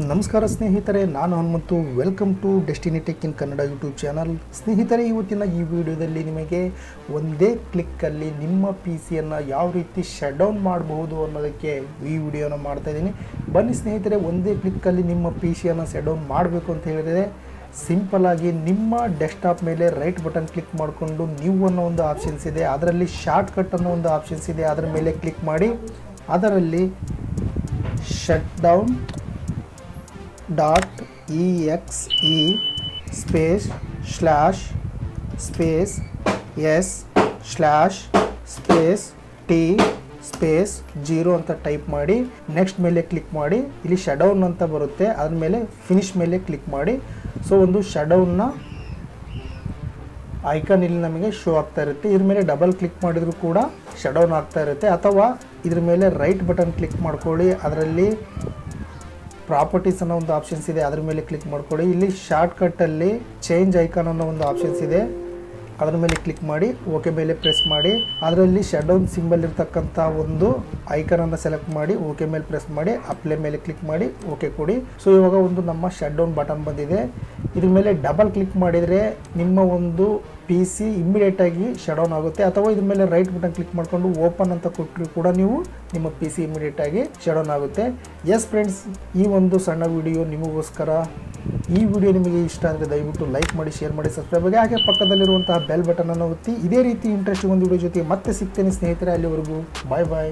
ನಮಸ್ಕಾರ ಸ್ನೇಹಿತರೆ, ನಾನು Hanumanthu. Welcome to destiny tech in Kannada YouTube channel. ಸ್ನೇಹಿತರೆ, ಇವತ್ತಿನ ಈ ವಿಡಿಯೋದಲ್ಲಿ ನಿಮಗೆ ಒಂದೇ ಕ್ಲಿಕ್ಕಲ್ಲಿ ನಿಮ್ಮ ಪಿ ಸಿಯನ್ನು ಯಾವ ರೀತಿ ಶಟ್ ಡೌನ್ ಮಾಡಬಹುದು ಅನ್ನೋದಕ್ಕೆ ಈ ವಿಡಿಯೋನ ಮಾಡ್ತಾಯಿದ್ದೀನಿ. ಬನ್ನಿ ಸ್ನೇಹಿತರೆ, ಒಂದೇ ಕ್ಲಿಕ್ಕಲ್ಲಿ ನಿಮ್ಮ ಪಿ ಸಿಯನ್ನು ಶಟ್ ಡೌನ್ ಮಾಡಬೇಕು ಅಂತ ಹೇಳಿದರೆ ಸಿಂಪಲ್ ಆಗಿ ನಿಮ್ಮ ಡೆಸ್ಕ್ಟಾಪ್ ಮೇಲೆ ರೈಟ್ ಬಟನ್ ಕ್ಲಿಕ್ ಮಾಡಿಕೊಂಡು ನ್ಯೂ ಅನ್ನೋ ಒಂದು ಆಪ್ಷನ್ಸ್ ಇದೆ, ಅದರಲ್ಲಿ ಶಾರ್ಟ್ಕಟ್ ಅನ್ನೋ ಒಂದು ಆಪ್ಷನ್ಸ್ ಇದೆ, ಅದರ ಮೇಲೆ ಕ್ಲಿಕ್ ಮಾಡಿ ಅದರಲ್ಲಿ shut down .exe space slash space S slash space T space 0 ಅಂತ ಟೈಪ್ ಮಾಡಿ ನೆಕ್ಸ್ಟ್ ಮೇಲೆ ಕ್ಲಿಕ್ ಮಾಡಿ. ಇಲ್ಲಿ ಶಟ್ ಡೌನ್ ಅಂತ ಬರುತ್ತೆ, ಅದ್ರ ಮೇಲೆ ಫಿನಿಶ್ ಮೇಲೆ ಕ್ಲಿಕ್ ಮಾಡಿ. ಸೊ ಒಂದು ಶಟ್ ಡೌನ್ನ ಐಕಾನ್ ಇಲ್ಲಿ ನಮಗೆ ಶೋ ಆಗ್ತಾ ಇರುತ್ತೆ. ಇದ್ರ ಮೇಲೆ ಡಬಲ್ ಕ್ಲಿಕ್ ಮಾಡಿದರೂ ಕೂಡ ಶಟ್ ಡೌನ್ ಆಗ್ತಾ ಇರುತ್ತೆ, ಅಥವಾ ಇದ್ರ ಮೇಲೆ ರೈಟ್ ಬಟನ್ ಕ್ಲಿಕ್ ಮಾಡ್ಕೊಳ್ಳಿ, ಅದರಲ್ಲಿ ಪ್ರಾಪರ್ಟೀಸ್ ಅನ್ನೋ ಒಂದು ಆಪ್ಷನ್ಸ್ ಇದೆ, ಅದ್ರ ಮೇಲೆ ಕ್ಲಿಕ್ ಮಾಡ್ಕೊಳ್ಳಿ. ಇಲ್ಲಿ ಶಾರ್ಟ್ಕಟ್ಟಲ್ಲಿ ಚೇಂಜ್ ಐಕಾನ್ ಅನ್ನೋ ಒಂದು ಆಪ್ಷನ್ಸ್ ಇದೆ, ಅದರ ಮೇಲೆ ಕ್ಲಿಕ್ ಮಾಡಿ ಓಕೆ ಮೇಲೆ ಪ್ರೆಸ್ ಮಾಡಿ. ಅದರಲ್ಲಿ ಶಟ್ ಡೌನ್ ಸಿಂಬಲ್ ಇರ್ತಕ್ಕಂಥ ಒಂದು ಐಕಾನನ್ನು ಸೆಲೆಕ್ಟ್ ಮಾಡಿ ಓಕೆ ಮೇಲೆ ಪ್ರೆಸ್ ಮಾಡಿ, ಅಪ್ಲೈ ಮೇಲೆ ಕ್ಲಿಕ್ ಮಾಡಿ ಓಕೆ ಕೊಡಿ. ಸೊ ಇವಾಗ ಒಂದು ನಮ್ಮ ಶಟ್ ಡೌನ್ ಬಟನ್ ಬಂದಿದೆ. ಇದ್ರ ಮೇಲೆ ಡಬಲ್ ಕ್ಲಿಕ್ ಮಾಡಿದರೆ ನಿಮ್ಮ ಒಂದು ಪಿ ಸಿ ಇಮ್ಮಿಡಿಯೇಟಾಗಿ ಶಟ್ ಡೌನ್ ಆಗುತ್ತೆ, ಅಥವಾ ಇದ್ರ ಮೇಲೆ ರೈಟ್ ಬಟನ್ ಕ್ಲಿಕ್ ಮಾಡಿಕೊಂಡು ಓಪನ್ ಅಂತ ಕೊಟ್ಟರು ಕೂಡ ನೀವು ನಿಮ್ಮ ಪಿ ಸಿ ಇಮ್ಮಿಡಿಯೇಟಾಗಿ ಶಟ್ ಡೌನ್ ಆಗುತ್ತೆ. ಎಸ್ ಫ್ರೆಂಡ್ಸ್, ಈ ಒಂದು ಸಣ್ಣ ವಿಡಿಯೋ ನಿಮಗೋಸ್ಕರ. ಈ ವಿಡಿಯೋ ನಿಮಗೆ ಇಷ್ಟ ಅಂದರೆ ದಯವಿಟ್ಟು ಲೈಕ್ ಮಾಡಿ, ಶೇರ್ ಮಾಡಿ, ಸಬ್ಸ್ಕ್ರೈಬ್ ಆಗಿ, ಹಾಗೆ ಪಕ್ಕದಲ್ಲಿರುವಂತಹ ಬೆಲ್ ಬಟನನ್ನು ಒತ್ತಿ. ಇದೇ ರೀತಿ ಇಂಟ್ರೆಸ್ಟಿಂಗ್ ಒಂದು ವಿಡಿಯೋ ಜೊತೆ ಮತ್ತೆ ಸಿಗ್ತೇನೆ ಸ್ನೇಹಿತರೆ. ಅಲ್ಲಿವರೆಗೂ ಬಾಯ್ ಬಾಯ್.